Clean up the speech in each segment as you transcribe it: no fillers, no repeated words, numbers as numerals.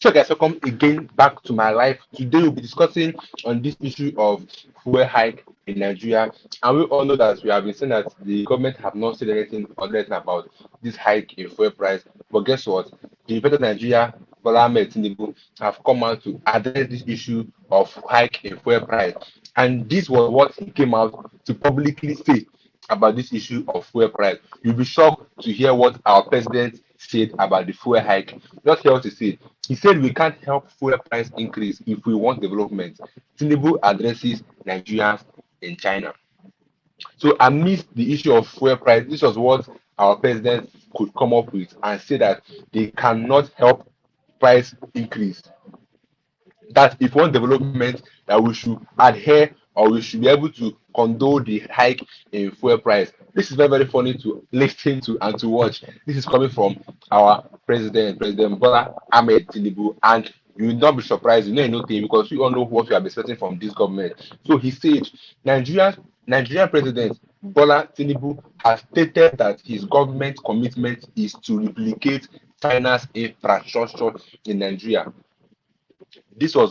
So guys, welcome again back to my life. Today we'll be discussing on this issue of fuel hike in Nigeria. And we all know that we have been saying that the government have not said anything or anything about this hike in fuel price. But guess what? The President of Nigeria, Bola Tinubu, have come out to address this issue of hike in fuel price. And this was what he came out to publicly say about this issue of fuel price. You'll be shocked to hear what our president said about the fuel hike. Just hear what he said. He said we can't help fuel price increase if we want development. Tinubu addresses Nigerians in China. So amidst the issue of fuel price, this was what our president could come up with and say that they cannot help price increase. That if one development that we should adhere or we should be able to condone the hike in fuel price. This is very, very funny to listen to and to watch. This is coming from our president, President Bola Ahmed Tinubu, and you will not be surprised, you know anything because we all know what we are expecting from this government. So he said, Nigerian President Bola Tinubu has stated that his government commitment is to replicate China's infrastructure in Nigeria. This is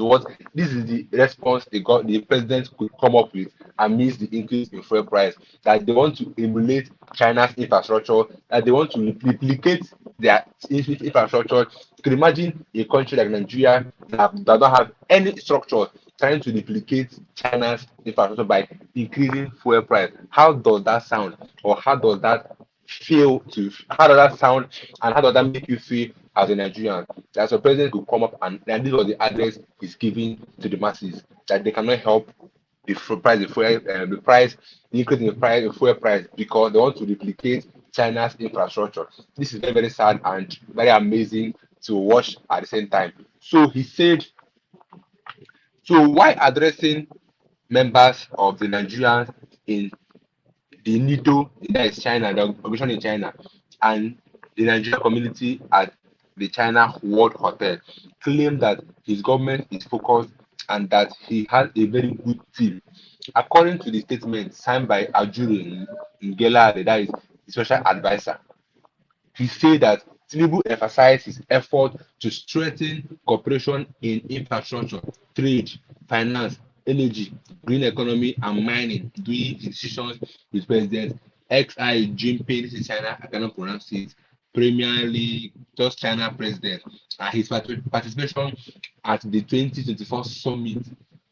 the response the president could come up with amidst the increase in fuel price, that they want to emulate China's infrastructure, that they want to replicate their infrastructure. You can imagine a country like Nigeria that does not have any structure trying to replicate China's infrastructure by increasing fuel price. How does that sound, or how does that sound, and how does that make you feel as a Nigerian? That the president will come up and this was the address he's giving to the masses, that they cannot help the increase in the price of fuel price because they want to replicate China's infrastructure. This is very, very sad and very amazing to watch at the same time. So he said, so why addressing members of the Nigerians in the NIDO, that is China, the organization in China, and the Nigerian community at the China World Hotel, claimed that his government is focused and that he has a very good team. According to the statement signed by Ajuri Ngela, that is the special advisor, he said that Tinubu emphasized his effort to strengthen cooperation in infrastructure, trade, finance, energy, green economy, and mining, doing decisions with President XI Jinping, this is China, I cannot pronounce it, Premier League, just China president, and his participation at the 2024 summit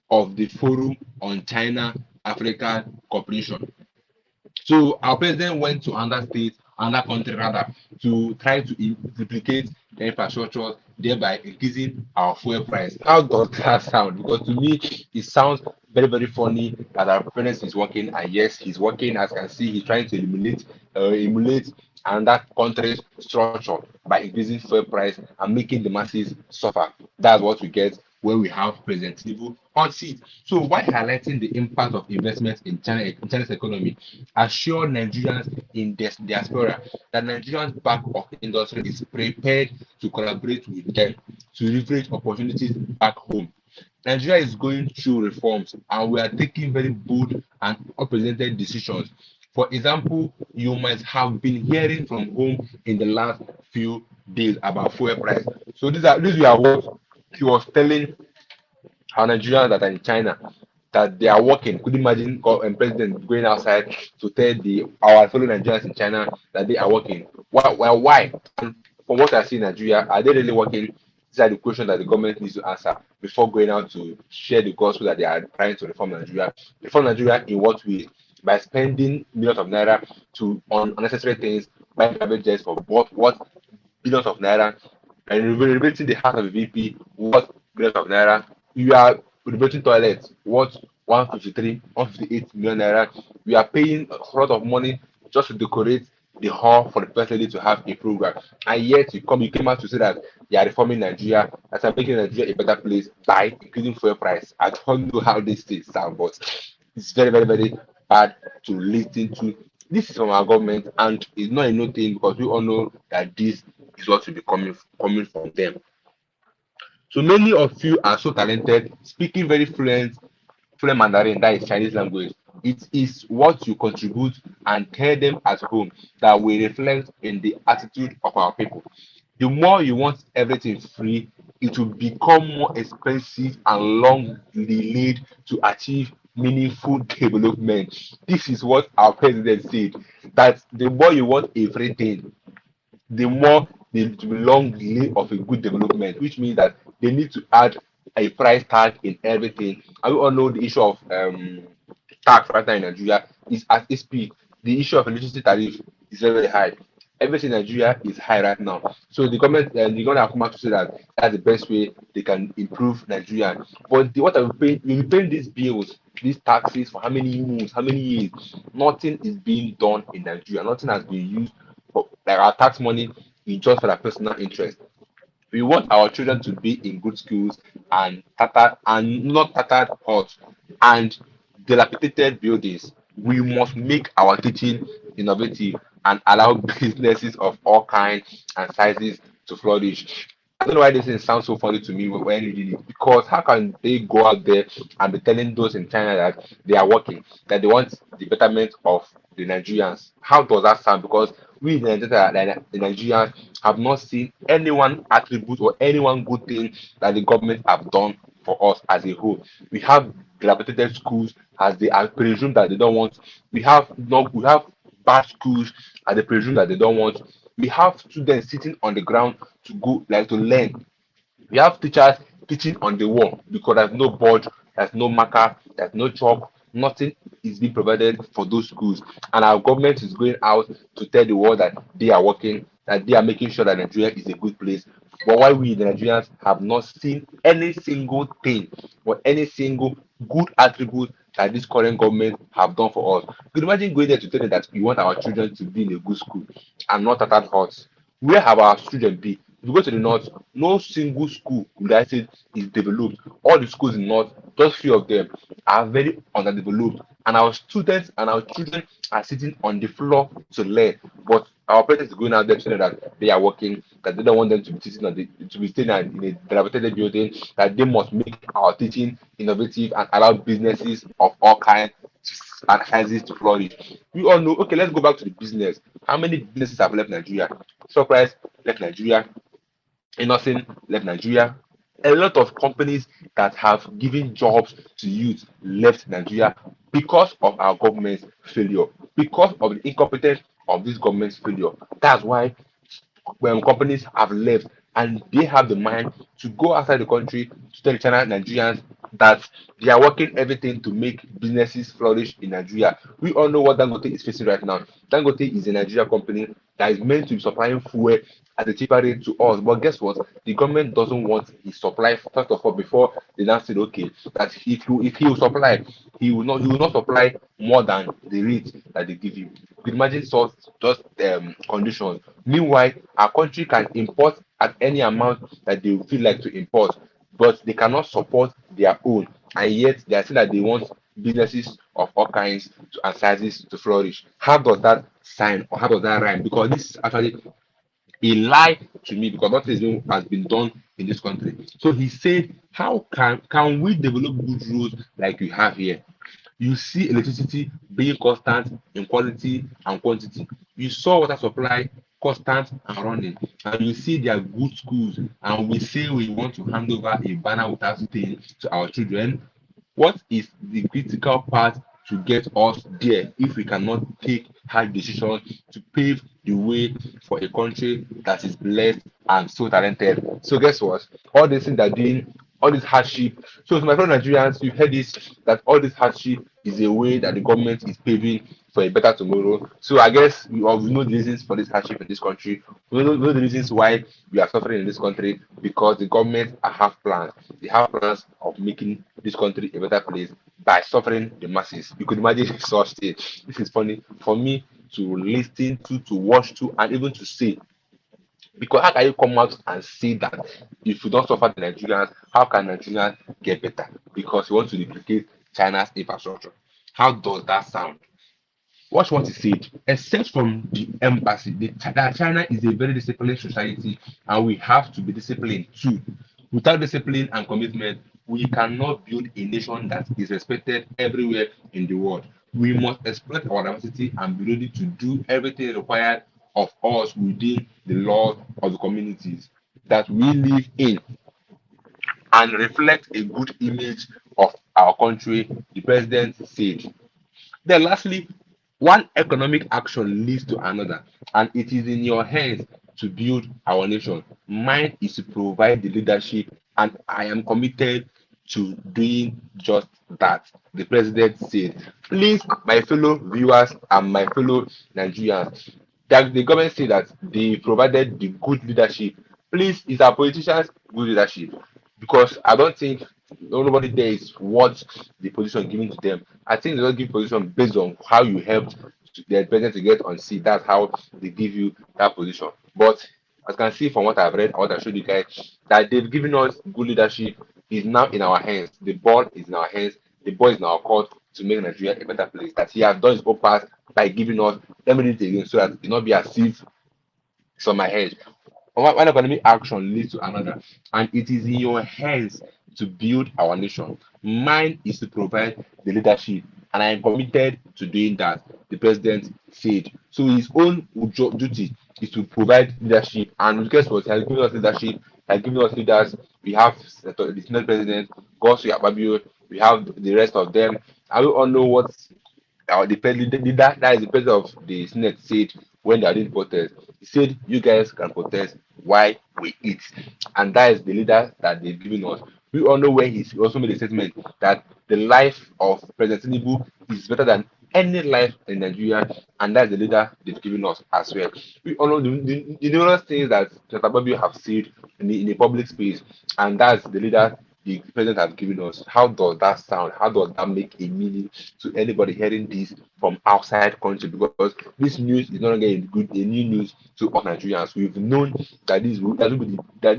of the Forum on China Africa Cooperation. So our president went to another state, another country rather, to try to replicate the infrastructure, thereby increasing our fuel price. How does that sound? Because to me, it sounds very, very funny that our president is working, and yes, he's working. As you can see, he's trying to emulate another country's structure by increasing fuel price and making the masses suffer. That's what we get when we have President Tinubu on seat. So while highlighting the impact of investment in China's economy, assure Nigerians in diaspora that Nigerians back of industry is prepared to collaborate with them to leverage opportunities back home. Nigeria is going through reforms and we are taking very bold and unprecedented decisions. For example, you might have been hearing from home in the last few days about fuel price. So these are what he was telling our Nigerians that are in China, that they are working. Could you imagine president going outside to tell our fellow Nigerians in China that they are working? Why? And from what I see in Nigeria, are they really working? These are the questions that the government needs to answer before going out to share the gospel that they are trying to reform Nigeria. Reform Nigeria in what way? By spending millions of naira on unnecessary things, buying private jets for what billions of naira, and renovating the house of the VP, what billions of naira. You are renovating toilets, what 158 million naira. We are paying a lot of money just to decorate the hall for the first lady to have a program. And yet you came out to say that you are reforming Nigeria, that are making Nigeria a better place by increasing fuel price. I don't know how this things sound, but it's very, very, very bad to listen to. This is from our government, and it's not a new thing because we all know that this is what will be coming from them. So many of you are so talented, speaking very fluent Mandarin, that is Chinese language. It is what you contribute and tell them at home that will reflect in the attitude of our people. The more you want everything free, it will become more expensive and long delayed to achieve meaningful development. This is what our president said, that the more you want everything, the more the long delay of a good development, which means that they need to add a price tag in everything. And we all know the issue of tax right now in Nigeria is at its peak. The issue of electricity tariff is very, very high. Everything in Nigeria is high right now. So the government have come out to say that that's the best way they can improve Nigeria. But what are we paying these bills, these taxes for how many months, how many years? Nothing is being done in Nigeria. Nothing has been used for like our tax money is just for their personal interest. We want our children to be in good schools and tattered and not tattered huts and dilapidated buildings. We must make our teaching innovative and allow businesses of all kinds and sizes to flourish. I don't know why this thing sounds so funny to me when reading it, because how can they go out there and be telling those in China that they are working, that they want the betterment of the Nigerians? How does that sound? Because we in Nigeria, the Nigerians have not seen anyone attribute or anyone good thing that the government have done for us as a whole. We have dilapidated schools as they are presumed that they don't want. We have bad schools as they presume that they don't want. We have students sitting on the ground to go like to learn. We have teachers teaching on the wall because there's no board, there's no marker, there's no chalk, nothing is being provided for those schools. And our government is going out to tell the world that they are working, that they are making sure that Nigeria is a good place. But why we the Nigerians have not seen any single thing or any single good attribute that this current government have done for us. You can imagine going there to tell them that we want our children to be in a good school and not at that hot. Where have our children be? If you go to the north, no single school would I say is developed. All the schools in the north, just few of them are very underdeveloped. And our students and our children are sitting on the floor to learn. But our parents is going out there saying that they are working, that they don't want them to be sitting on to be staying in a dilapidated building, that they must make our teaching innovative and allow businesses of all kinds and sizes to flourish. We all know, okay, let's go back to the business. How many businesses have left Nigeria? Surprise left Nigeria. Innocent left Nigeria. A lot of companies that have given jobs to youth left Nigeria because of our government's failure, because of the incompetence of this government's failure. That's why when companies have left and they have the mind to go outside the country to tell the China Nigerians that they are working everything to make businesses flourish in Nigeria. We all know what Dangote is facing right now. Dangote is a Nigeria company that is meant to be supplying fuel at a cheaper rate to us. But guess what? The government doesn't want his supply first of all before they now said okay that if he will supply, he will not supply more than the rate that they give you. You can imagine such just conditions. Meanwhile, our country can import at any amount that they feel like to import, but they cannot support their own, and yet they are saying that they want businesses of all kinds and sizes to flourish. How does that sign or how does that rhyme? Because this is actually a lie to me because nothing has been done in this country. So he said, how can we develop good roads like we have here? You see electricity being constant in quality and quantity. You saw water supply constant and running, and you see there are good schools, and we say we want to hand over a banner without stain to our children. What is the critical part to get us there if we cannot take hard decisions to pave the way for a country that is blessed and so talented? So guess what? All these things are doing, all this hardship. So to my fellow Nigerians, you heard this that all this hardship is a way that the government is paving for a better tomorrow. So I guess we know the reasons for this hardship in this country. We know the reasons why we are suffering in this country because the government have plans. They have plans of making this country a better place by suffering the masses. You could imagine such thing. This is funny for me to listen to watch to, and even to say. Because how can you come out and say that if you don't suffer the Nigerians, how can Nigerians get better? Because you want to duplicate China's infrastructure. How does that sound? Watch what he said. Except from the embassy, that China is a very disciplined society, and we have to be disciplined too. Without discipline and commitment, we cannot build a nation that is respected everywhere in the world. We must exploit our diversity and be ready to do everything required of us within the laws of the communities that we live in. and reflect a good image of our country, the president said. Then, lastly, one economic action leads to another, and it is in your hands to build our nation. Mine is to provide the leadership, and I am committed to doing just that. The president said. Please, my fellow viewers and my fellow Nigerians, that the government said that they provided the good leadership. Please, is our politicians good leadership? Because I don't think nobody there is what the position given to them. I think they don't give position based on how you helped the president to get on seat. That's how they give you that position. But as you can see from what I've read, what I showed you guys, that they've given us good leadership is now in our hands. The ball is in our hands. The ball is in our court to make Nigeria a better place. That he has done his own part by giving us. Let me read it again so that it not be as if it's on my head. One economic action leads to another, and it is in your hands to build our nation. Mine is to provide the leadership, and I am committed to doing that. The president said. So his own duty is to provide leadership, and guess what? He has given us leadership. He has given us leaders. We have the Senate president, Gosu Akpabio. We have the rest of them. I will all know what the leader, that is the president of the Senate, said when they are doing protest. He said, "You guys can protest while we eat," and that is the leader that they've given us. We all know when he also made a statement that the life of President Tinubu is better than any life in Nigeria, and that's the leader they've given us as well. We all know the numerous things that Mr. Babu have said in the public space, and that's the leader the president has given us. How does that sound? How does that make a meaning to anybody hearing this from outside country? Because this news is no longer a new news to us Nigerians. We've known that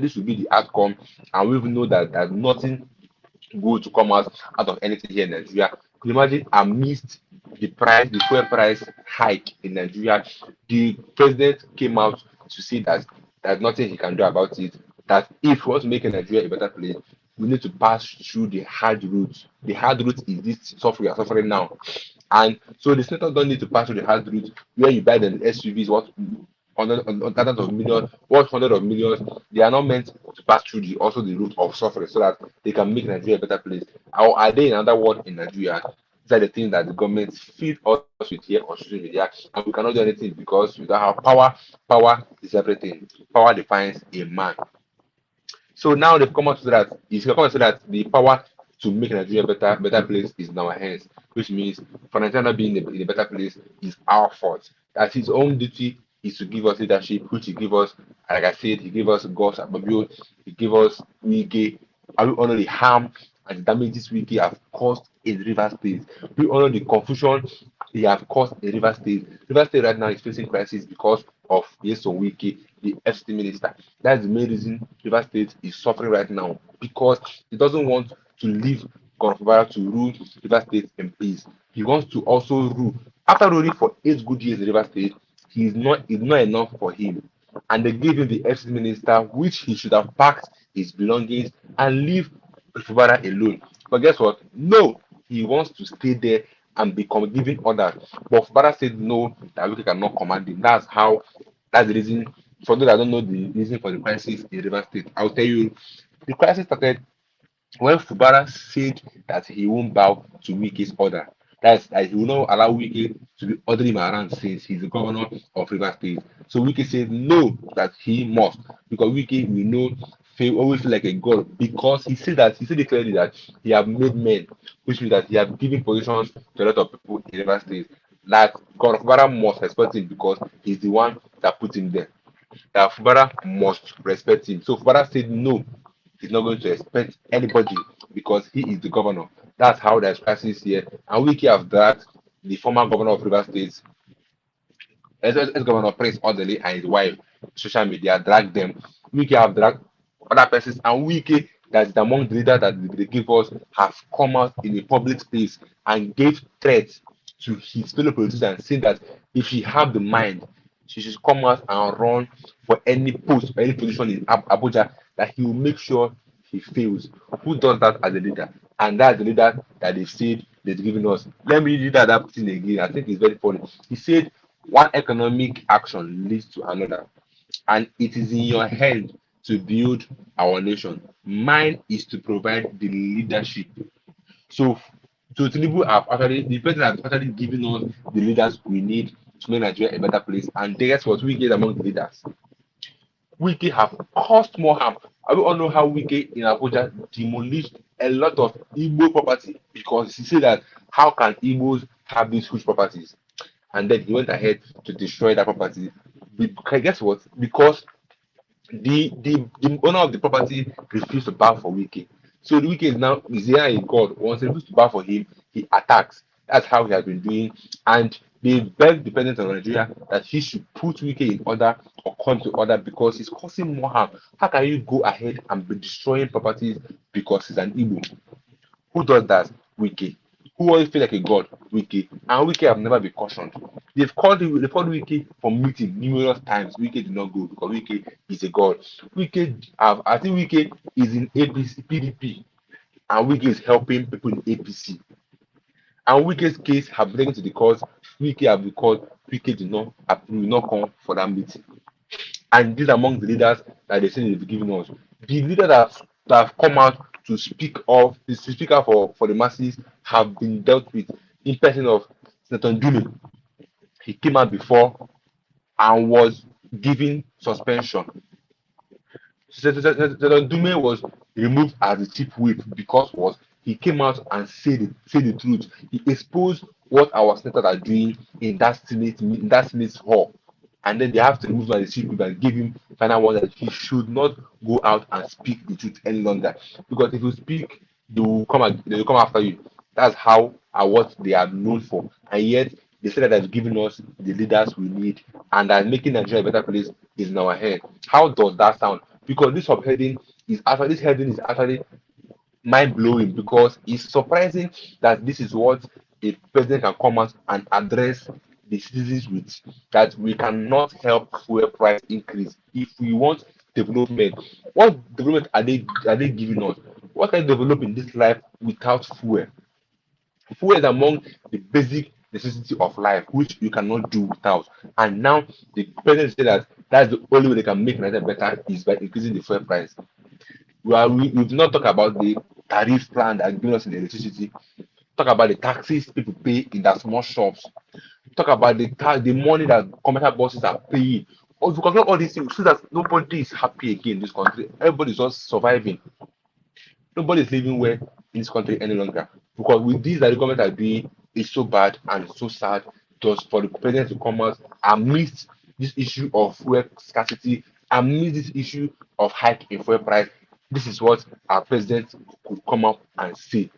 this will be the outcome, and we've known that there's nothing good to come out of anything here in Nigeria. Could you imagine amidst the fuel price hike in Nigeria, the president came out to say that there's nothing he can do about it. That if we want to make Nigeria a better place, we need to pass through the hard route. The hard route is this suffering we are suffering now. And so the senators don't need to pass through the hard route where you buy them SUVs, what hundreds of millions, what hundred of millions. They are not meant to pass through also the route of suffering so that they can make Nigeria a better place. Or are they in another world in Nigeria? These are the things that the government feed us with here on social media, and we cannot do anything because we don't have power. Power is everything. Power defines a man. So now they've come out to that. It's come out to that the power to make Nigeria better place is in our hands, which means for Nigeria being in a better place is our fault. That his own duty is to give us leadership, which he give us. Like I said, he gave us Gos Ababio, he gave us Wike. I will honor the harm and the damages Wike have caused in River State. We honor the confusion he have caused in River State. River State right now is facing crisis because of Yeson Wike, the FCT minister. That's the main reason River State is suffering right now because he doesn't want to leave Konofubara to rule River State in peace. He wants to also rule. After ruling for 8 good years in River State, it's not enough for him. And they gave him the FCT minister, which he should have packed his belongings and leave Fubara alone. But guess what? No, he wants to stay there and become giving orders. But Fubara said no, that we cannot command him. That's the reason. For those that don't know the reason for the crisis in River State, I'll tell you. The crisis started when Fubara said that he won't bow to Wike's order. That's that he will not allow Wike to be ordering him around since he's the governor of River State. So Wike said no, that he must, because Wike we know always feel like a god because he said it clearly that he have made men, which means that he have given positions to a lot of people in River State. That God Fubara must respect him because he's the one that put him there. That Fubara must respect him. So Fubara said no, he's not going to respect anybody because he is the governor. That's how there's crisis here. And Wiki have dragged the former governor of River State, ex-governor Prince Odele and his wife, social media, drag them. Wiki have dragged other persons, and Wiki, that's among the leaders that they give us, have come out in a public space and gave threats to his fellow politicians, saying that if he have the mind, she should come out and run for any post or any position in Abuja, that he will make sure he fails. Who does that as a leader? And that's the leader that they said they've given us. Let me read that thing again. I think it's very funny. He said, one economic action leads to another, and it is in your hand to build our nation. Mine is to provide the leadership. So, so Tinubu have actually, the president has actually given us the leaders we need to make Nigeria a better place. And guess what? We get among the leaders. Wike have caused more harm. I we all know how Wike in Abuja demolished a lot of Igbo property because he said that how can Igbos have these huge properties? And then he went ahead to destroy that property. Guess what? Because the owner of the property refused to bow for Wike. So the Wike is here a god. Once he refuses to bow for him, he attacks. That's how he has been doing. And they begged the president of Nigeria that he should put Wike in order or come to order because he's causing more harm. How can you go ahead and be destroying properties because he's an Igbo? Who does that? Wike. Who always feel like a god? Wike. And Wike have never been cautioned. They called Wike for meeting numerous times. Wike did not go because Wike is a god. I think Wike is in APC, PDP, and Wike is helping people in APC. And Wike's case have been taken to the court. Wike have been called. Wike will not come for that meeting. And these are among the leaders that they say they've given us. The leaders that have come out to speak of to speak out for the masses have been dealt with in person of Senator Ndumi. He came out before and was given suspension. Senator Dume was removed as the chief whip because what he came out and said the truth. He exposed what our senators are doing in that Senate hall, and then they have to remove him as the chief whip and give him final warning that he should not go out and speak the truth any longer. Because if you speak, they will come after you. That's how and what they are known for, and yet they say that they've given us the leaders we need and that making Nigeria a better place is in our head. How does that sound? Because this heading is actually mind blowing because it's surprising that this is what a president can come out and address the citizens with, that we cannot help fuel price increase if we want development. What development are they giving us? What can develop in this life without fuel? Fuel is among the basic necessity of life, which you cannot do without. And now the president said that that's the only way they can make Nigeria better is by increasing the fuel price. We do not talk about the tariff plan that given us in electricity. Talk about the taxes people pay in their small shops. Talk about the money that commercial bosses are paying. Or if you calculate all these things, so that nobody is happy again in this country. Everybody is just surviving. Nobody is living well in this country any longer because with this that the government are doing is so bad and so sad. Just for the president to come out amidst this issue of fuel scarcity, amidst this issue of hike in fuel price, this is what our president could come up and say,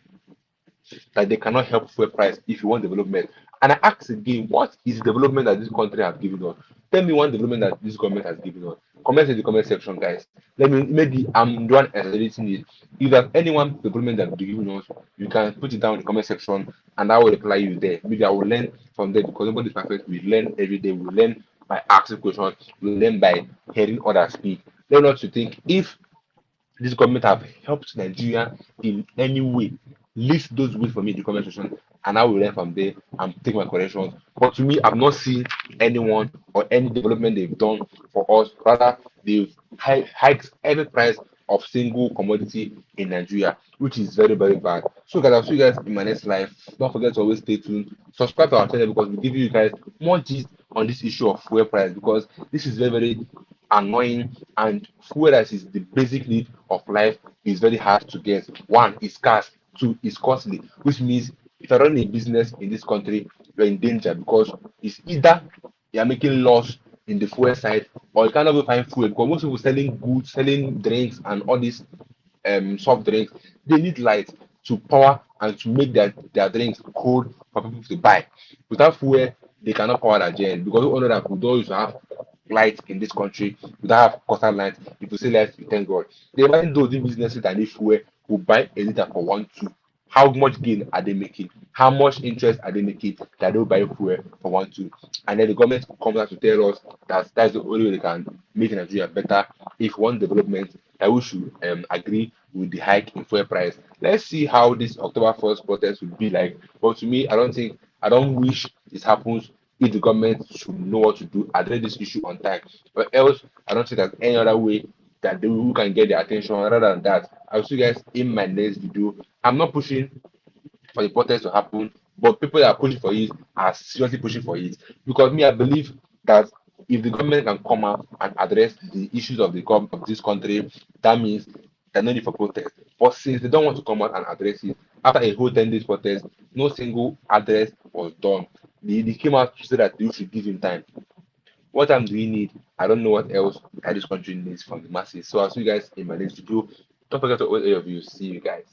that they cannot help fuel price if you want development. And I ask again, what is the development that this country has given us? Tell me one development that this government has given us. Comment in the comment section, guys. Let me maybe I'm the one exaggerating it. If there's any one development that you've given us, you can put it down in the comment section and I will reply you there. Maybe I will learn from there because nobody is perfect. We learn every day. We learn by asking questions, we learn by hearing others speak. Learn what you think. If this government have helped Nigeria in any way, list those ways for me in the comment section, and I will learn from there and take my corrections. But to me, I've not seen anyone or any development they've done for us. Rather, they've hiked every price of single commodity in Nigeria, which is very, very bad. So, guys, I'll see you guys in my next live. Don't forget to always stay tuned. Subscribe to our channel because we give you guys more gist on this issue of fuel price because this is very, very annoying, and fuel that is the basic need of life is very hard to get. One, is scarce. Two, is costly, which means if you're running a business in this country, you're in danger because it's either you're making loss in the fuel side or you cannot even find fuel because most people selling goods, selling drinks, and all these soft drinks, they need light to power and to make their drinks cold for people to buy. Without fuel, they cannot power their gen because we all know that we don't used to have light in this country. We don't have constant light. If you say light, we thank God. They imagine those in businesses that need fuel who buy a liter for 1 2. How much gain are they making? How much interest are they making that they'll buy fuel for 1 2? And then the government comes out to tell us that that's the only way they can make Nigeria better if one development that we should agree with the hike in fuel price. Let's see how this October 1st protest will be like. But to me, I don't wish this happens if the government should know what to do, address this issue on time. But else, I don't see that any other way that they who can get their attention. Rather than that, I'll see you guys in my next video. I'm not pushing for the protest to happen, but people that are pushing for it are seriously pushing for it. Because me, I believe that if the government can come out and address the issues of of this country, that means there's no need for protest. But since they don't want to come out and address it, after a whole 10 days protest, no single address was done. They came out to say that they should give him time. What time do we need? I don't know what else that this country needs from the masses. So I'll see you guys in my next video. Don't forget to all of you. See you guys.